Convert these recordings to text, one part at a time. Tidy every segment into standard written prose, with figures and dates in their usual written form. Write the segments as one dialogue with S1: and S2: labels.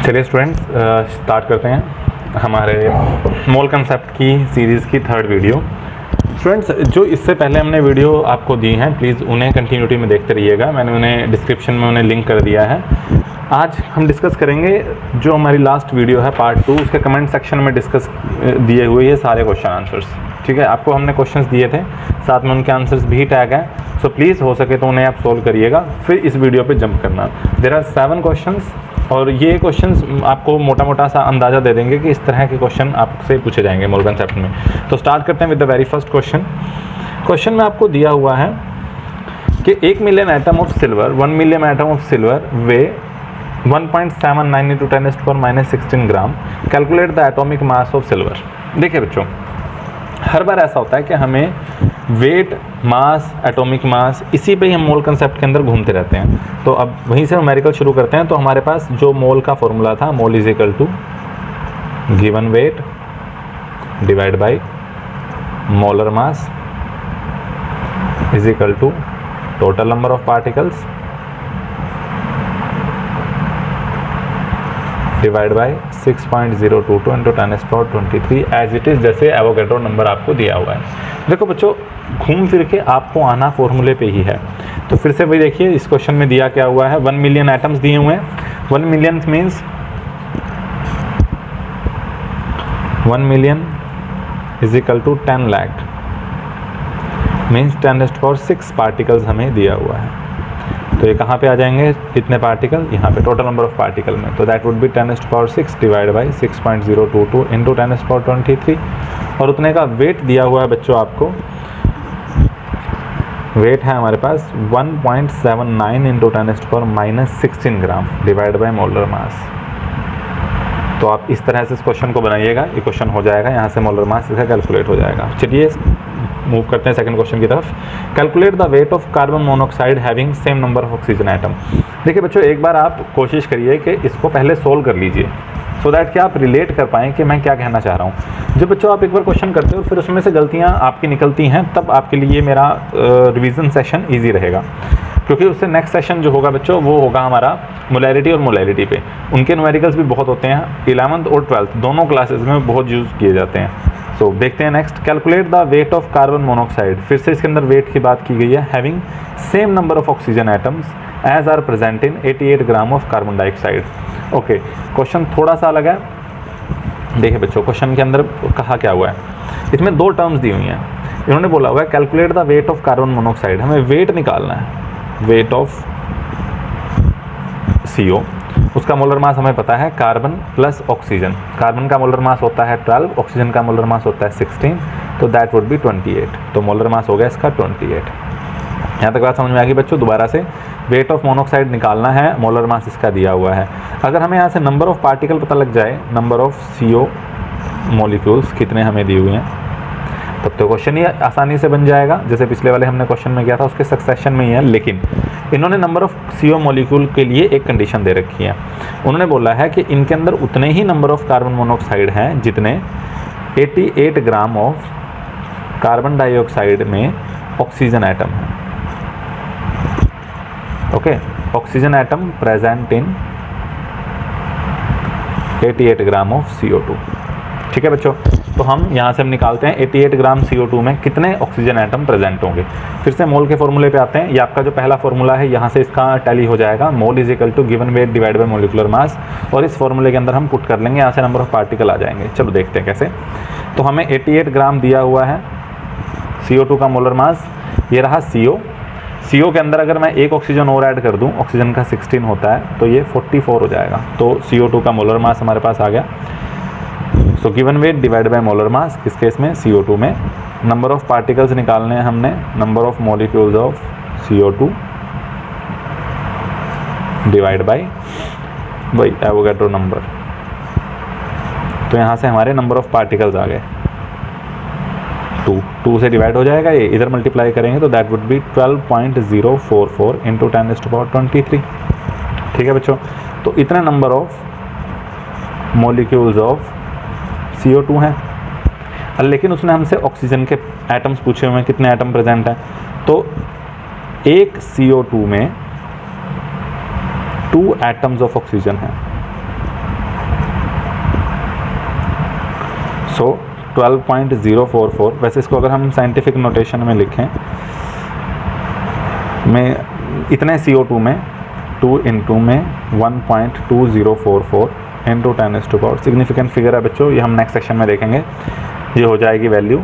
S1: चलिए students start करते हैं हमारे मोल कंसेप्ट की सीरीज़ की थर्ड वीडियो। स्टूडेंट्स जो इससे पहले हमने वीडियो आपको दी हैं प्लीज़ उन्हें कंटिन्यूटी में देखते रहिएगा, मैंने उन्हें डिस्क्रिप्शन में उन्हें लिंक कर दिया है। आज हम डिस्कस करेंगे जो हमारी लास्ट वीडियो है पार्ट 2, उसके कमेंट सेक्शन में डिस्कस दिए हुए ये सारे क्वेश्चन आंसर्स। ठीक है, आपको हमने क्वेश्चंस दिए थे, साथ में उनके आंसर्स भी टैग हैं, सो प्लीज़ हो सके तो उन्हें आप सोल्व करिएगा, फिर इस वीडियो पे जंप करना। देयर आर 7 क्वेश्चंस और ये क्वेश्चंस आपको मोटा मोटा सा अंदाज़ा दे देंगे कि इस तरह के क्वेश्चन आपसे पूछे जाएंगे मोल कंसेप्ट में। तो स्टार्ट करते हैं with the very first question. Question में आपको दिया हुआ है कि 1 million atom of silver, 1 million atom of silver way 1.79 into 10⁻16 gram, calculate the atomic mass of silver. देखिए बच्चों, हर बार ऐसा होता है कि हमें वेट, मास, एटॉमिक मास, इसी पे ही हम मोल कंसेप्ट के अंदर घूमते रहते हैं। तो अब वहीं से न्यूमेरिकल शुरू करते हैं। तो हमारे पास जो मोल का फॉर्मूला था, mole is equal to given weight divide by molar mass is equal to total number of particles divide by 6.022 into 10⁻23 as it is, जैसे एवोगैड्रो नंबर आपको दिया हुआ है। देखो बच्चों, घूम फिर के आपको आना फॉर्मूले पे ही है। तो फिर से वही देखिए, इस क्वेश्चन में दिया क्या हुआ है, 1 मिलियन एटम्स दिए हुए हैं। 1 million means 1 million is equal to 10 lakh means 10⁻6 particles हमें दिया हुआ है। तो ये कहाँ पे आ जाएंगे, कितने पार्टिकल, यहाँ पे टोटल नंबर ऑफ पार्टिकल में। तो that would B 10⁻6 divide by 6.022 into 10⁻23 और उतने का वेट दिया हुआ है बच्चों आपको। वेट है हमारे पास 1.79 into 10⁻16 gram divide by molar mass. तो आप इस तरह से इस क्वेश्चन को बनाइएगा, ये क्वेश्चन हो जाएगा, यहाँ से मोलर मास इसका कैलकुलेट हो जाएगा। चलिए मूव करते हैं सेकंड क्वेश्चन की तरफ। Calculate the weight of carbon monoxide having same number of oxygen atom. देखिए बच्चों, एक बार आप कोशिश करिए कि इसको पहले सोल्व कर लीजिए, सो दैट कि आप रिलेट कर पाएँ कि मैं क्या कहना चाह रहा हूँ। जब बच्चों आप एक बार क्वेश्चन करते हो फिर उसमें से गलतियाँ आपकी निकलती हैं, तब आपके लिए मेरा रिवीजन सेशन ईजी रहेगा, क्योंकि उससे नेक्स्ट सेशन जो होगा बच्चों वो होगा हमारा मोलैरिटी और मोलैरिटी पे। उनके न्यूमेरिकल्स भी बहुत होते हैं, 11th और 12th दोनों क्लासेस में बहुत यूज़ किए जाते हैं। सो देखते हैं next. Calculate the weight of carbon monoxide, फिर से इसके अंदर वेट की बात की गई है, having same number of oxygen atoms as are present in 88 gram of carbon dioxide. Okay, question थोड़ा सा अलग है। देखिए बच्चों, क्वेश्चन के अंदर कहा क्या हुआ है, इसमें 2 टर्म्स दी हुई हैं। इन्होंने बोला हुआ है calculate the weight of carbon monoxide, हमें वेट निकालना है, वेट ऑफ CO, उसका मोलर मास हमें पता है कार्बन प्लस ऑक्सीजन। कार्बन का मोलर मास होता है 12, ऑक्सीजन का मोलर मास होता है 16, तो दैट वुड बी 28। तो मोलर मास हो गया इसका 28। यहाँ तक बात समझ में आ गई बच्चों। दोबारा से वेट ऑफ मोनोऑक्साइड निकालना है, मोलर मास इसका दिया हुआ है। अगर हमें यहाँ से नंबर ऑफ पार्टिकल पता लग जाए, नंबर ऑफ CO मॉलिक्यूल्स कितने हमें दिए हुए हैं, तब तो क्वेश्चन ही आसानी से बन जाएगा, जैसे पिछले वाले हमने क्वेश्चन में किया था उसके सक्सेशन में ही है। लेकिन इन्होंने नंबर ऑफ CO मॉलिक्यूल के लिए एक कंडीशन दे रखी है। उन्होंने बोला है कि इनके अंदर उतने ही नंबर ऑफ कार्बन मोनोऑक्साइड हैं जितने 88 ग्राम ऑफ कार्बन डाइऑक्साइड में ऑक्सीजन एटम है। Okay, oxygen atom present in 88 gram of CO2। ठीक है बच्चों, तो हम यहाँ से हम निकालते हैं 88 ग्राम CO2 में कितने ऑक्सीजन एटम प्रेजेंट होंगे। फिर से मोल के फॉर्मूले पे आते हैं। ये आपका जो पहला फॉर्मूला है, यहाँ से इसका टैली हो जाएगा, mole is equal to given weight divide by molecular mass, और इस फॉर्मूले के अंदर हम पुट कर लेंगे, यहाँ से नंबर ऑफ पार्टिकल आ जाएंगे। चलो देखते हैं कैसे। तो हमें 88 ग्राम दिया हुआ है CO2 का मोलर मास, ये रहा CO के अंदर अगर मैं एक ऑक्सीजन और ऐड कर दूं, ऑक्सीजन का 16 होता है, तो ये 44 हो जाएगा। तो CO2 का मोलर मास हमारे पास आ गया। So given weight divide by molar मास, किस केस में, CO2 में। नंबर ऑफ पार्टिकल्स निकालने हैं हमने, number of molecules of CO2 divide by वही एवोगैड्रो नंबर। तो यहाँ से हमारे नंबर ऑफ पार्टिकल्स आ गए 2 से डिवाइड हो जाएगा, ये इधर मल्टीप्लाई करेंगे तो दैट वुड बी 12.044 इंटू 10⁻23। ठीक है बच्चों, तो इतने number of molecules of CO2 हैं। लेकिन उसने हमसे ऑक्सीजन के एटम्स पूछे हुए हैं, कितने एटम प्रेजेंट हैं। तो एक CO2 में 2 एटम्स ऑफ ऑक्सीजन है। सो 12.044, वैसे इसको अगर हम साइंटिफिक नोटेशन में लिखें, में इतने CO2 में 2 इंटू में 1.2044 इंटू 10⁻⁴ सिग्निफिकेंट फिगर है बच्चों, ये हम नेक्स्ट सेक्शन में देखेंगे। ये हो जाएगी वैल्यू,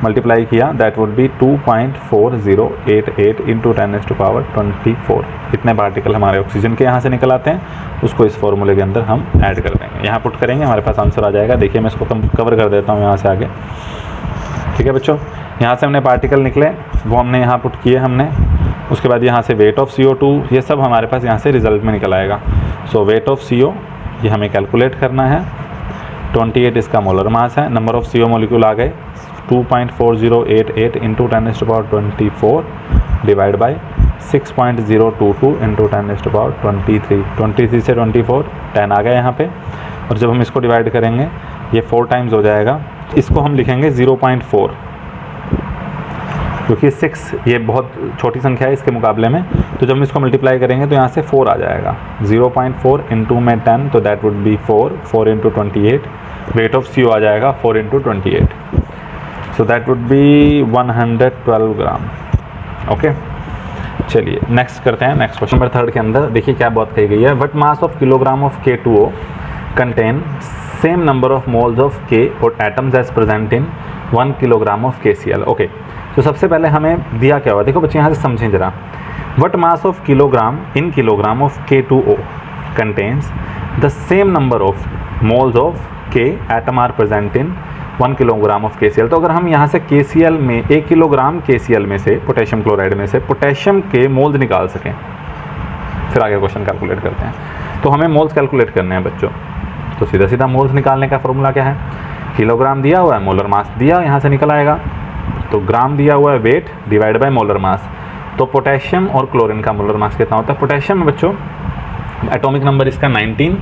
S1: मल्टीप्लाई किया दैट वुड बी 2.4088 इंटू 10⁻24। इतने पार्टिकल हमारे ऑक्सीजन के यहाँ से निकल आते हैं, उसको इस फॉर्मूले के अंदर हम ऐड कर देंगे। यहाँ पुट करेंगे, हमारे पास आंसर आ जाएगा। देखिए मैं इसको कवर कर देता हूँ यहाँ से आगे, ठीक है बच्चों। यहाँ से हमने पार्टिकल निकले, वो हमने यहाँ पुट किए हमने। उसके बाद यहाँ से वेट ऑफ CO2, ये सब हमारे पास यहाँ से रिजल्ट में निकल आएगा। सो वेट ऑफ CO ये हमें कैलकुलेट करना है। 28 इसका मोलर मास है। नंबर ऑफ CO मॉलिक्यूल आ गए 2.4088 इंटू 10⁻24 डिवाइड बाई 6.022 इंटू 10⁻23। 23 से 24 10 आ गया यहाँ पे, और जब हम इसको डिवाइड करेंगे ये 4 टाइम्स हो जाएगा। इसको हम लिखेंगे 0.4, क्योंकि 6 ये बहुत छोटी संख्या है इसके मुकाबले में, तो जब हम इसको मल्टीप्लाई करेंगे तो यहाँ से 4 आ जाएगा। 0.4 इंटू में 10 तो that would B 4 into 28। Weight of CO आ जाएगा 4 into 28, so that would B 112 gram. Okay, चलिए नेक्स्ट करते हैं। नेक्स्ट क्वेश्चन नंबर 3 के अंदर देखिए क्या बात कही गई है। What mass of kilogram of K2O contain same number of moles of K और atoms as present in 1 kilogram of KCl। Okay, तो सबसे पहले हमें दिया क्या हुआ, देखो बच्चे यहाँ से समझें जरा। What mass of kilogram in kilogram of K2O contains the same number of moles of K atom are present in 1 kilogram of KCl। तो अगर हम यहाँ से KCl में 1 किलोग्राम KCl में से पोटेशियम क्लोराइड में से पोटेशियम के मोल्स निकाल सकें, फिर आगे क्वेश्चन कैलकुलेट करते हैं। तो हमें मोल्स कैलकुलेट करने हैं बच्चों, तो सीधा सीधा मोल्स निकालने का फॉर्मूला क्या है, किलोग्राम दिया हुआ है, मोलर मास दिया, यहाँ से निकल आएगा। तो ग्राम दिया हुआ है wait divide by molar mass. तो पोटेशियम और क्लोरीन का मोलर मास कितना होता है। पोटेशियम में बच्चों एटॉमिक नंबर इसका 19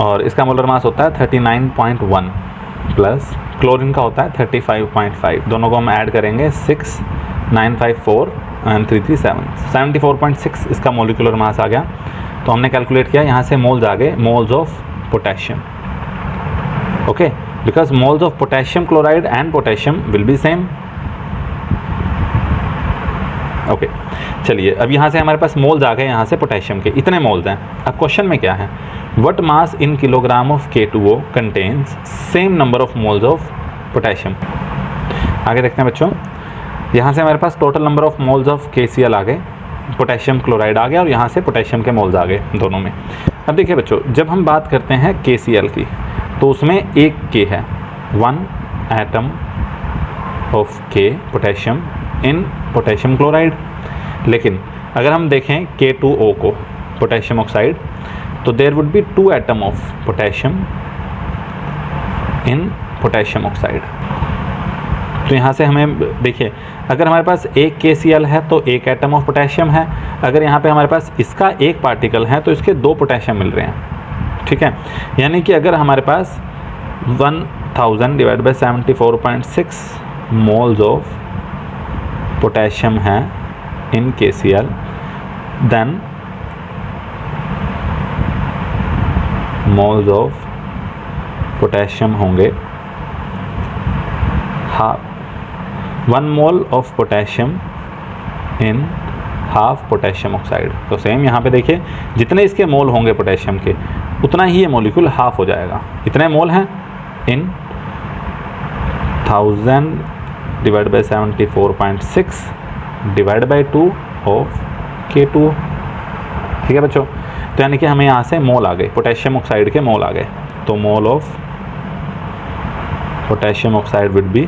S1: और इसका मोलर मास होता है 39.1 प्लस क्लोरीन का होता है 35.5। दोनों को हम ऐड करेंगे 6, 954 एंड 337, 74.6 इसका मोलिकुलर मास आ गया। तो हमने कैलकुलेट किया, यहाँ से मोल्स आ गए, moles of potassium. Okay, because moles of potassium chloride and potassium will be same। Okay, चलिए अब यहाँ से हमारे पास मोल्स आ गए, यहाँ से पोटेशियम के इतने मोल्स हैं। अब क्वेश्चन में क्या है, what mass in kilogram of K2O contains same number of moles of potassium. आगे देखते हैं बच्चों, यहाँ से हमारे पास total number of moles of KCl आ गए, पोटेशियम क्लोराइड आ गया, और यहाँ से पोटेशियम के मोल्स आ गए दोनों में। अब देखिए बच्चों, जब हम बात करते हैं KCl की, तो उसमें एक K है, 1 atom of K potassium in potassium chloride. लेकिन अगर हम देखें K2O को, पोटेशियम ऑक्साइड, तो there would be 2 atom of potassium in potassium oxide. तो यहाँ से हमें देखिए, अगर हमारे पास एक KCl है तो एक एटम ऑफ पोटेशियम है। अगर यहाँ पे हमारे पास इसका एक पार्टिकल है तो इसके 2 पोटेशियम मिल रहे हैं, ठीक है। यानी कि अगर हमारे पास 1000 divide by 74.6 moles of potassium है in KCl, then moles of potassium होंगे 1 mole of potassium in half potassium oxide. तो सेम यहाँ पे देखिए, जितने इसके मोल होंगे पोटेशियम के, उतना ही ये मॉलिक्यूल हाफ हो जाएगा। इतने मोल हैं इन 1000 divide by 74.6 divide by 2 of K2। ठीक है बच्चों, तो यानी कि हमें यहाँ से मोल आ गए, पोटेशियम ऑक्साइड के मोल आ गए। तो mole of potassium oxide would be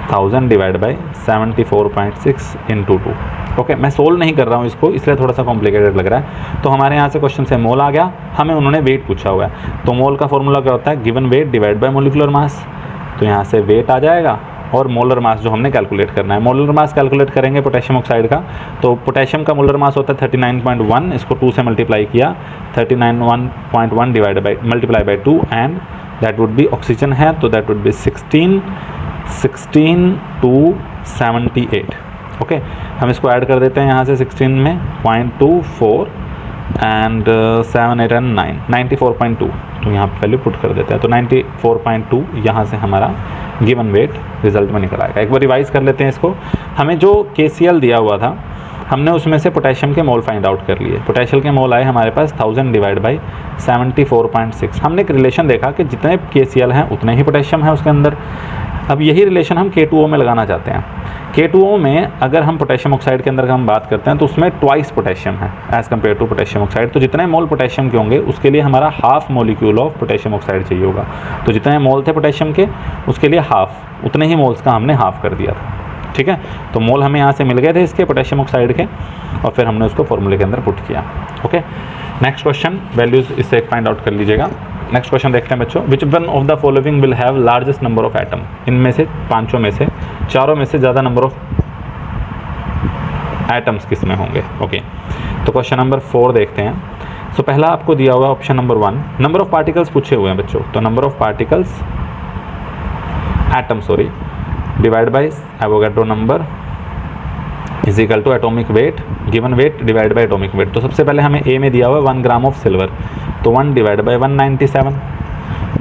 S1: 1000 divide by 74.6 into 2। Okay, मैं सोल्व नहीं कर रहा हूँ इसको, इसलिए थोड़ा सा कॉम्प्लिकेटेड लग रहा है। तो हमारे यहाँ से क्वेश्चन से मोल आ गया, हमें उन्होंने वेट पूछा हुआ है। तो मोल का फॉर्मूला क्या होता है, given weight divide by molecular मास। तो यहाँ से वेट आ जाएगा और मोलर मास जो हमने कैलकुलेट करना है। मोलर मास कैलकुलेट करेंगे पोटेशियम ऑक्साइड का, तो पोटेशियम का मोलर मास होता है 39.1, इसको 2 से मल्टीप्लाई किया, 39.1 divide by multiply by 2 and that would B oxygen है, तो that would B 16 to 78। Okay, हम इसको ऐड कर देते हैं यहाँ से 16 में 0.24 एंड 7, 8 एंड 9, 94.2। तो यहाँ पे वैल्यू पुट कर देते हैं, तो 94.2 यहाँ से हमारा गिवन वेट रिजल्ट में निकल आएगा। एक बार रिवाइज कर लेते हैं इसको। हमें जो KCl दिया हुआ था, हमने उसमें से पोटेशियम के मोल फाइंड आउट कर लिए। पोटेशियम के मोल आए हमारे पास 1000 डिवाइड बाई 74.6। हमने एक रिलेशन देखा कि जितने KCl हैं उतने ही पोटेशियम है उसके अंदर। अब यही रिलेशन हम K2O में लगाना चाहते हैं। K2O में अगर हम पोटेशियम ऑक्साइड के अंदर हम बात करते हैं तो उसमें ट्वाइस पोटेशियम है as compare to potassium oxide. तो जितने मोल पोटेशियम के होंगे उसके लिए हमारा half molecule of potassium oxide चाहिए होगा। तो जितने मोल थे पोटेशियम के उसके लिए हाफ, उतने ही मोल्स का हमने हाफ कर दिया था। ठीक है, तो मोल हमें यहाँ से मिल गए थे इसके पोटेशियम ऑक्साइड के, और फिर हमने उसको फॉर्मूले के अंदर पुट किया। ओके, नेक्स्ट क्वेश्चन, वैल्यूज़ इससे एक फाइंड आउट कर लीजिएगा। नेक्स्ट क्वेश्चन देखते हैं बच्चों। Which one of the following will have largest number of atom. इनमें से पांचों में से चारों में से ज़्यादा नंबर ऑफ एटम्स किस में होंगे। ओके, तो क्वेश्चन नंबर 4 देखते हैं। सो पहला आपको दिया हुआ है option number 1, number of particles पूछे हुए हैं बच्चों। तो number of particles atom divide by Avogadro number is equal to atomic weight, given weight divide by atomic weight. तो सबसे पहले हमें ए में दिया हुआ है 1 ग्राम ऑफ सिल्वर, तो 1 divide by 197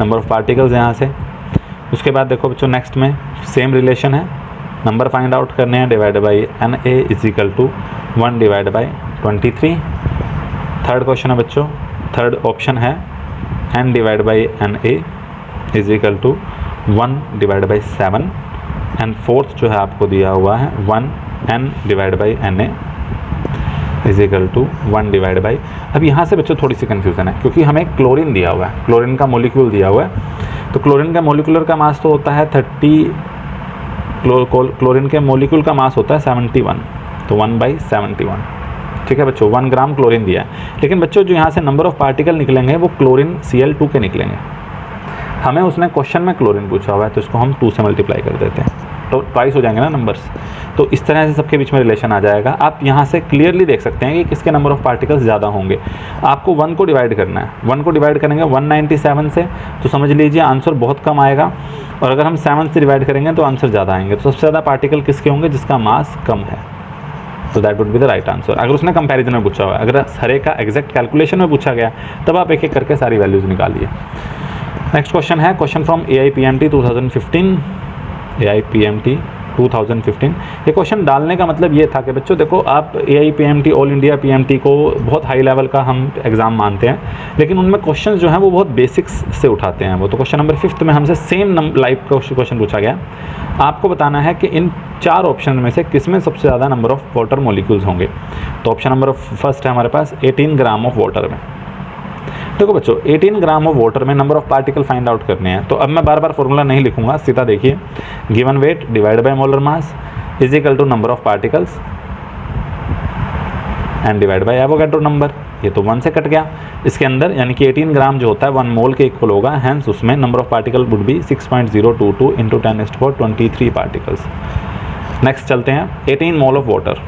S1: number of particles यहाँ से। उसके बाद देखो बच्चों नेक्स्ट में सेम रिलेशन है, नंबर फाइंड आउट करने हैं, divide by Na is equal to 1 divide by 23। Third question है बच्चों, थर्ड ऑप्शन है N divide by Na is equal to 1 divide by 7। And fourth जो है आपको दिया हुआ है 1N divide by Na is equal to 1 divide by. अब यहाँ से बच्चों थोड़ी सी कन्फ्यूज़न है क्योंकि हमें क्लोरीन दिया हुआ है, क्लोरीन का मॉलिक्यूल दिया हुआ है। तो क्लोरीन का मॉलिक्यूलर का मास तो होता है 30, क्लोरीन के मॉलिक्यूल का मास होता है 71, तो 1/71। ठीक है बच्चों, 1 ग्राम क्लोरीन दिया है। लेकिन बच्चों जो यहाँ से नंबर ऑफ पार्टिकल निकलेंगे वो क्लोरीन Cl2 के निकलेंगे। हमें उसने क्वेश्चन में क्लोरीन पूछा हुआ है तो इसको हम 2 से मल्टीप्लाई कर देते हैं, तो ट्वाइस हो जाएंगे ना नंबर्स। तो इस तरह से सबके बीच में रिलेशन आ जाएगा। आप यहाँ से क्लियरली देख सकते हैं कि किसके नंबर ऑफ पार्टिकल्स ज़्यादा होंगे। आपको 1 को डिवाइड करना है, 1 को डिवाइड करेंगे 197 से, तो समझ लीजिए आंसर बहुत कम आएगा। और अगर हम 7 से डिवाइड करेंगे तो आंसर ज़्यादा आएंगे। तो सबसे ज़्यादा पार्टिकल किसके होंगे, जिसका मास कम है। तो that would be the right answer. अगर उसने कंपैरिजन में पूछा हुआ है, अगर हर एक का एग्जैक्ट कैलकुलेशन में पूछा गया तब आप एक एक करके सारी वैल्यूज़ निकालिए। नेक्स्ट क्वेश्चन है क्वेश्चन फ्रॉम AIPMT 2015। AIPMT 2015 ये क्वेश्चन डालने का मतलब ये था कि बच्चों देखो, आप AIPMT ऑल इंडिया PMT को बहुत हाई लेवल का हम एग्ज़ाम मानते हैं, लेकिन उनमें क्वेश्चन जो हैं वो बहुत बेसिक्स से उठाते हैं वो। तो क्वेश्चन नंबर 5 में हमसे सेम लाइफ का क्वेश्चन पूछा गया। आपको बताना है कि इन 4 ऑप्शन में से किस में सबसे ज़्यादा नंबर ऑफ वाटर मॉलिक्यूल्स होंगे। तो ऑप्शन नंबर फर्स्ट है हमारे पास 18 ग्राम ऑफ वाटर में। देखो बच्चों 18 ग्राम ऑफ वाटर में number of particle find out करने हैं। तो अब मैं बार बार फॉर्मूला नहीं लिखूंगा, सीधा देखिए, given weight divide by molar mass is equal to number of particles and divide by Avogadro number. ये तो 1 से कट गया इसके अंदर, यानी कि 18 ग्राम जो होता है 1 मोल के इक्वल होगा। हैंस उसमें number of particle would be 6.022 into 10⁻23 particles. Next चलते हैं 18 मोल ऑफ वाटर।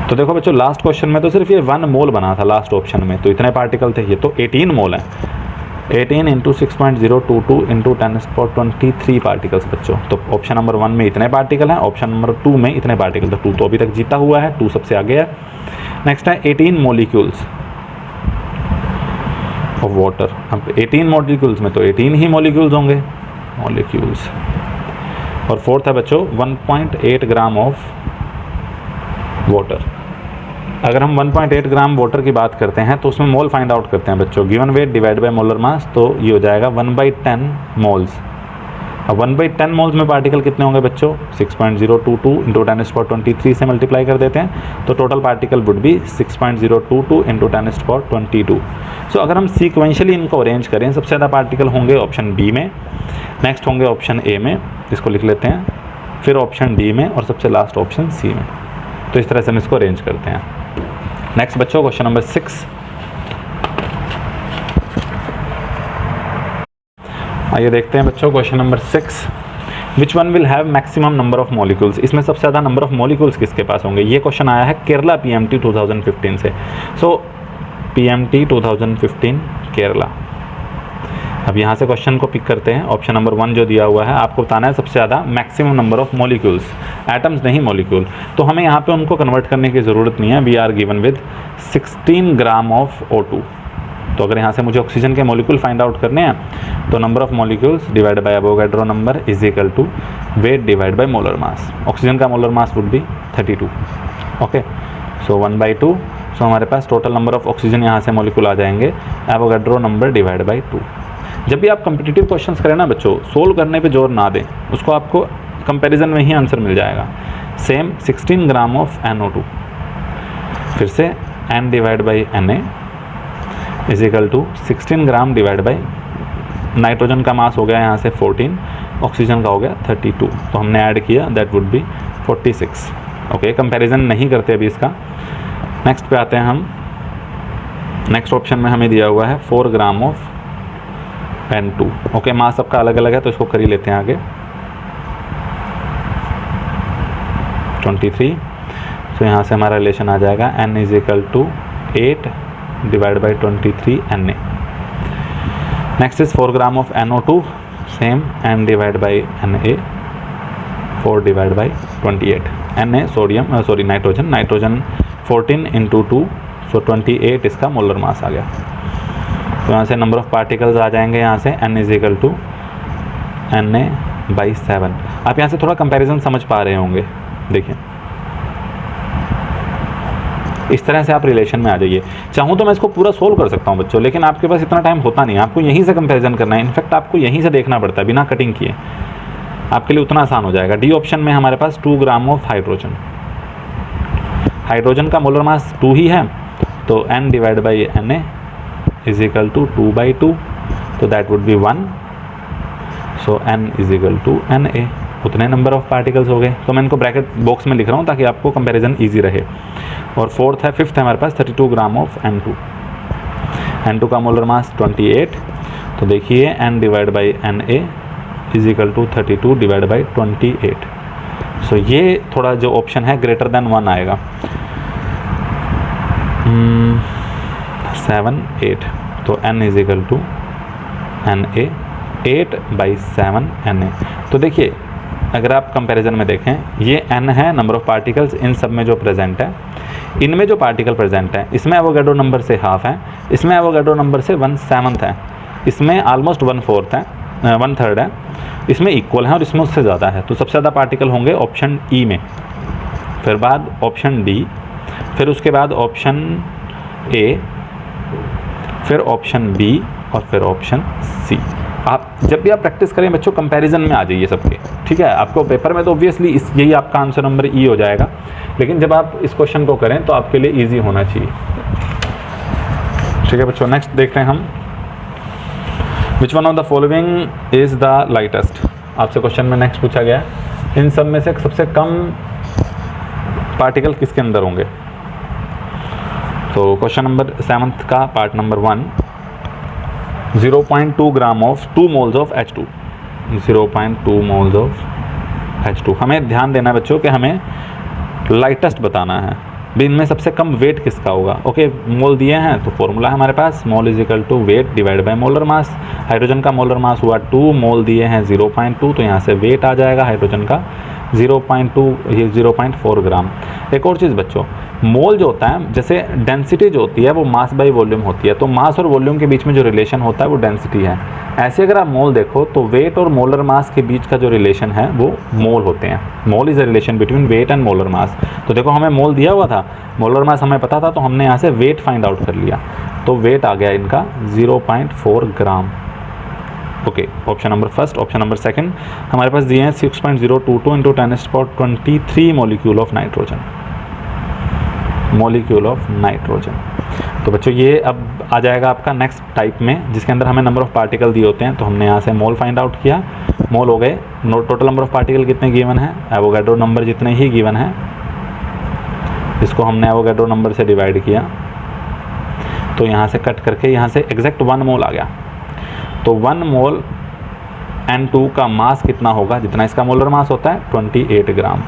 S1: तो देखो बच्चों लास्ट क्वेश्चन में तो सिर्फ ये 1 मोल बना था लास्ट ऑप्शन में, तो इतने पार्टिकल थे, ये तो 18 मोल है। 18 इंटू 6.022 इंटू 10⁻23 पार्टिकल्स बच्चों। तो ऑप्शन नंबर 1 में इतने पार्टिकल हैं, ऑप्शन नंबर 2 में इतने पार्टिकल। तो 2 तो अभी तक जीता हुआ है, 2 सबसे आगे है। नेक्स्ट है 18 मॉलिक्यूल्स ऑफ वाटर। अब 18 मॉलिक्यूल्स में तो 18 ही मॉलिक्यूल्स होंगे, मॉलिक्यूल्स। और फोर्थ है बच्चों 1.8 ग्राम ऑफ वाटर। अगर हम 1.8 ग्राम वाटर की बात करते हैं तो उसमें मोल फाइंड आउट करते हैं बच्चों, given weight divide by molar mass, तो ये हो जाएगा 1/10 मोल्स। अब 1/10 मोल्स में पार्टिकल कितने होंगे बच्चों, 6.022 इंटू 10⁻23 से मल्टीप्लाई कर देते हैं, तो total particle would be 6.022 into 10⁻22। सो अगर हम सीक्वेंशियली इनको अरेंज करें, सबसे ज़्यादा पार्टिकल होंगे ऑप्शन बी में, नेक्स्ट होंगे ऑप्शन ए में, इसको लिख लेते हैं, फिर ऑप्शन डी में, और सबसे लास्ट ऑप्शन सी में। तो इस तरह से हम इसको अरेंज करते हैं। नेक्स्ट बच्चों क्वेश्चन नंबर 6। आइए देखते हैं बच्चों question number 6। Which one will have maximum number of molecules. इसमें सबसे ज़्यादा नंबर ऑफ मॉलिक्यूल्स किसके पास होंगे। ये क्वेश्चन आया है केरला PMT 2015 से। सो PMT 2015 केरला। अब यहाँ से क्वेश्चन को पिक करते हैं। ऑप्शन नंबर 1 जो दिया हुआ है, आपको बताना है सबसे ज़्यादा maximum number of molecules, atoms नहीं मॉलिक्यूल। तो हमें यहाँ पे उनको कन्वर्ट करने की ज़रूरत नहीं है। We are given with 16 gram of O2। तो अगर यहाँ से मुझे ऑक्सीजन के मॉलिक्यूल फाइंड आउट करने हैं तो number of molecules divide by Avogadro number is equal to weight divide by molar mass. Oxygen का molar mass would be 32। Okay, so 1/2। So हमारे पास टोटल नंबर ऑफ ऑक्सीजन यहाँ से molecule आ जाएंगे Avogadro number divide by 2। जब भी आप competitive questions करें ना बच्चों, सोल्व करने पे जोर ना दें, उसको आपको कंपैरिजन में ही आंसर मिल जाएगा। सेम 16 ग्राम ऑफ NO2, फिर से N divide by Na is equal to 16 gram divide by nitrogen का मास हो गया यहाँ से 14, ऑक्सीजन का हो गया 32। तो हमने ऐड किया, that would B 46। Okay, comparison नहीं करते अभी इसका। नेक्स्ट पे आते हैं हम। नेक्स्ट ऑप्शन में हमें दिया हुआ है 4 ग्राम ऑफ N2। ओके, मास सबका अलग अलग है तो इसको कर ही लेते हैं आगे। 23। तो यहाँ से हमारा रिलेशन आ जाएगा N is equal to 8 divide by 23 Na। Next is 4 gram of NO2, same N divide by Na, 4 divide by 28। Na sodium sorry nitrogen 14 into 2, so 28 इसका मोलर मास आ गया। तो यहाँ से नंबर ऑफ पार्टिकल्स आ जाएंगे यहाँ से N is equal to Na/7। आप यहाँ से थोड़ा कंपैरिजन समझ पा रहे होंगे। देखिए इस तरह से आप रिलेशन में आ जाइए। चाहूँ तो मैं इसको पूरा सोल्व कर सकता हूँ बच्चों, लेकिन आपके पास इतना टाइम होता नहीं है। आपको यहीं से कंपैरिजन करना है, इनफैक्ट आपको यहीं से देखना पड़ता है बिना कटिंग किए, आपके लिए उतना आसान हो जाएगा। डी ऑप्शन में हमारे पास 2 ग्राम ऑफ हाइड्रोजन, हाइड्रोजन का मोलर मास 2 ही है, तो N divide by Na is equal to 2/2, तो that would be 1। So N is equal to Na। उतने नंबर ऑफ पार्टिकल्स हो गए। तो मैं इनको ब्रैकेट बॉक्स में लिख रहा हूँ ताकि आपको कंपैरिजन इजी रहे। और फिफ्थ है हमारे पास 32 ग्राम ऑफ N2 का मोलर मास 28। तो देखिए N divide by Na is equal to 32 divide by 28। So ये थोड़ा जो ऑप्शन है ग्रेटर देन 1 आएगा। 7 8, तो N is equal to Na 8/7 Na। तो देखिए अगर आप कंपैरिजन में देखें, ये N है नंबर ऑफ पार्टिकल्स इन सब में जो प्रेजेंट है, इनमें जो पार्टिकल प्रेजेंट है इसमें एवोगाड्रो नंबर से हाफ है, इसमें एवोगाड्रो नंबर से 1/7 है, इसमें ऑलमोस्ट 1/4 है, 1/3 है, इसमें इक्वल है और इसमें उससे ज़्यादा है। तो सबसे ज़्यादा पार्टिकल होंगे ऑप्शन E में, फिर बाद ऑप्शन D, फिर उसके बाद ऑप्शन A, फिर ऑप्शन B और फिर ऑप्शन C। आप जब भी आप प्रैक्टिस करें बच्चों, कंपैरिजन में आ जाइए सबके, ठीक है। आपको पेपर में तो ऑब्वियसली यही आपका आंसर नंबर E हो जाएगा, लेकिन जब आप इस क्वेश्चन को करें तो आपके लिए इजी होना चाहिए, ठीक है बच्चों। नेक्स्ट देख रहे हैं हम, which one of the following is the lightest. आपसे क्वेश्चन में नेक्स्ट पूछा गया इन सब में से सबसे कम पार्टिकल किसके अंदर होंगे। तो क्वेश्चन नंबर 7 का part number 1, 0.2 gram of 2 moles of H2, 0.2 moles of H2। हमें ध्यान देना है बच्चों कि हमें लाइटेस्ट बताना है, भी इनमें सबसे कम वेट किसका होगा। ओके, मोल दिए हैं तो फॉर्मूला है हमारे पास, mole is equal to weight divide by molar mass. Hydrogen का मोलर मास हुआ 2, मोल दिए हैं 0.2, तो यहाँ से वेट आ जाएगा हाइड्रोजन का 0.2, ये 0.4 ग्राम। एक और चीज़ बच्चों, मोल जो होता है, जैसे डेंसिटी जो होती है वो मास बाई वॉल्यूम होती है, तो मास और वॉल्यूम के बीच में जो रिलेशन होता है वो डेंसिटी है। ऐसे अगर आप मोल देखो तो वेट और मोलर मास के बीच का जो रिलेशन है वो मोल होते हैं। Mole is a relation between weight and molar mass. तो देखो हमें मोल दिया हुआ था, मोलर मास हमें पता था, तो हमने यहाँ से वेट फाइंड आउट कर लिया, तो वेट आ गया इनका 0.4 gram. Okay, option number first. Option number second हमारे पास दिए हैं 6.022 into 10⁻23 molecule of nitrogen, molecule of nitrogen. तो बच्चों ये अब आ जाएगा आपका नेक्स्ट टाइप में, जिसके अंदर हमें नंबर ऑफ पार्टिकल दिए होते हैं। तो हमने यहाँ से मोल फाइंड आउट किया, मोल हो गए, टोटल नंबर ऑफ पार्टिकल कितने गिवन है, एवोगाड्रो नंबर जितने ही गिवन है, इसको हमने एवोगाड्रो नंबर से डिवाइड किया, तो यहाँ से कट करके यहाँ से एग्जैक्ट 1 मोल आ गया। तो 1 मोल N2 का मास कितना होगा, जितना इसका मोलर मास होता है 28 ग्राम।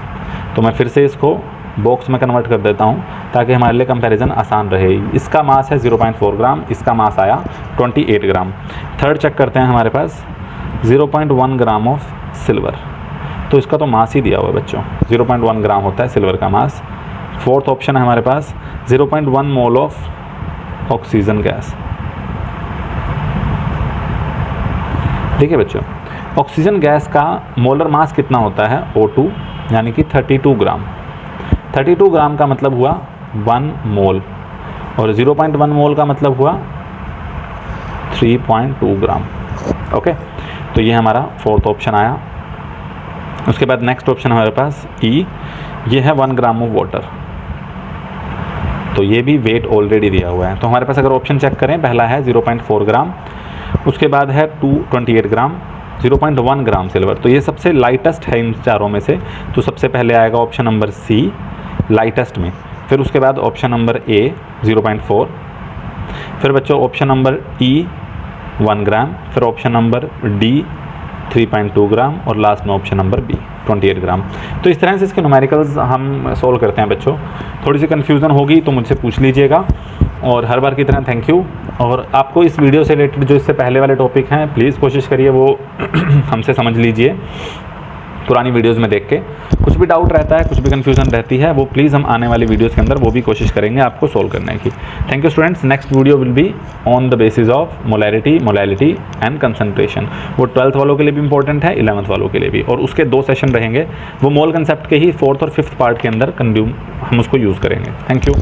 S1: तो मैं फिर से इसको बॉक्स में कन्वर्ट कर देता हूँ ताकि हमारे लिए कंपैरिजन आसान रहे। इसका मास है 0.4 ग्राम, इसका मास आया 28 ग्राम। थर्ड चेक करते हैं हमारे पास 0.1 ग्राम ऑफ सिल्वर, तो इसका तो मास ही दिया हुआ है बच्चों, 0.1 ग्राम होता है सिल्वर का मास। फोर्थ ऑप्शन है हमारे पास 0.1 मोल ऑफ ऑक्सीजन गैस। ठीक है बच्चों, ऑक्सीजन गैस का मोलर मास कितना होता है O2 यानी कि 32 ग्राम। 32 ग्राम का मतलब हुआ 1 मोल और 0.1 मोल का मतलब हुआ 3.2 ग्राम। ओके, तो ये हमारा फोर्थ ऑप्शन आया। उसके बाद नेक्स्ट ऑप्शन हमारे पास ई, ये है 1 ग्राम ऑफ वाटर, तो ये भी वेट ऑलरेडी दिया हुआ है। तो हमारे पास अगर ऑप्शन चेक करें, पहला है 0.4 ग्राम, उसके बाद है 28 ग्राम, 0.1 ग्राम सिल्वर, तो ये सबसे लाइटेस्ट है इन चारों में से। तो सबसे पहले आएगा ऑप्शन नंबर सी लाइटेस्ट में, फिर उसके बाद ऑप्शन नंबर ए 0.4, फिर बच्चों ऑप्शन नंबर ई 1 ग्राम, फिर ऑप्शन नंबर डी 3.2 ग्राम और लास्ट में ऑप्शन नंबर बी 28 ग्राम। तो इस तरह से इसके न्यूमेरिकल्स हम सोल्व करते हैं बच्चों। थोड़ी सी कन्फ्यूज़न होगी तो मुझसे पूछ लीजिएगा, और हर बार की तरह थैंक यू। और आपको इस वीडियो से रिलेटेड जो इससे पहले वाले टॉपिक हैं प्लीज़ कोशिश करिए वो हमसे समझ लीजिए पुरानी वीडियोस में देख के। कुछ भी डाउट रहता है, कुछ भी कन्फ्यूज़न रहती है, वो प्लीज़ हम आने वाली वीडियोस के अंदर वो भी कोशिश करेंगे आपको सोल्व करने की। Thank you students. Next video will be on the basis of molarity, molality and concentration. वो 12th वालों के लिए भी इंपॉर्टेंट है, 11th वालों के लिए भी, और उसके 2 सेशन रहेंगे। वो मोल कंसेप्ट के ही 4th और 5th पार्ट के अंदर हम उसको यूज़ करेंगे। Thank you.